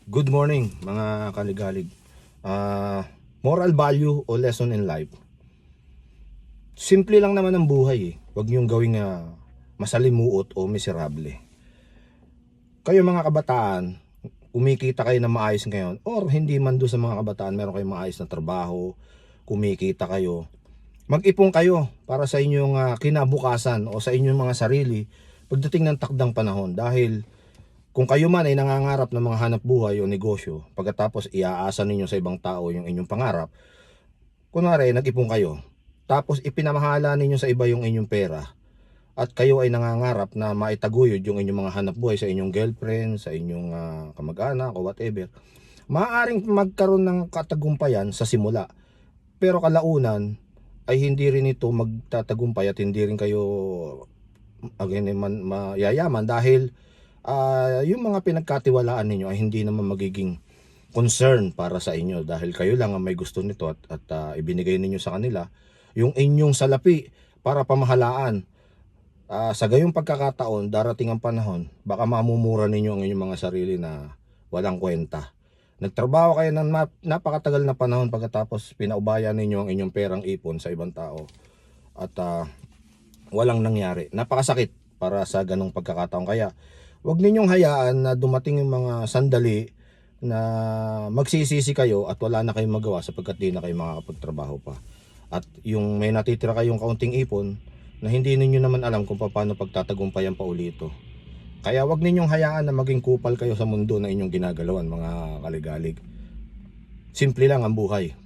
Good morning mga kaligalig. Moral value o lesson in life. Simple lang naman ang buhay eh. Huwag niyong gawing masalimuot o miserable. Kayo mga kabataan, kumikita kayo na maayos ngayon or hindi man doon sa mga kabataan meron kayong maayos na trabaho, kumikita kayo. Mag-ipon kayo para sa inyong kinabukasan o sa inyong mga sarili pagdating ng takdang panahon, dahil kung kayo man ay nangangarap ng mga hanap buhay o negosyo, pagkatapos iaasa ninyo sa ibang tao yung inyong pangarap, kunwari nag-ipon kayo, tapos ipinamahala ninyo sa iba yung inyong pera, at kayo ay nangangarap na maitaguyod yung inyong mga hanap buhay sa inyong girlfriend, sa inyong kamag-anak o whatever, maaaring magkaroon ng katagumpayan sa simula. Pero kalaunan ay hindi rin ito magtatagumpay at hindi rin kayo again mayayaman, dahil yung mga pinagkatiwalaan ninyo ay hindi naman magiging concern para sa inyo, dahil kayo lang ang may gusto nito at ibinigay ninyo sa kanila yung inyong salapi para pamahalaan. Sa gayong pagkakataon, darating ang panahon, baka mamumura ninyo ang inyong mga sarili na walang kwenta. Nagtrabaho kayo ng napakatagal na panahon, pagkatapos pinaubayan ninyo ang inyong perang ipon sa ibang tao at walang nangyari. Napakasakit para sa ganong pagkakataon. Kaya huwag ninyong hayaan na dumating yung mga sandali na magsisisi kayo at wala na kayong magawa sapagkat di na kayo makakapagtrabaho pa. At yung may natitira kayong kaunting ipon na hindi ninyo naman alam kung paano pagtatagumpayan pa ulito. Kaya huwag ninyong hayaan na maging kupal kayo sa mundo na inyong ginagalawan mga kaligalig. Simple lang ang buhay.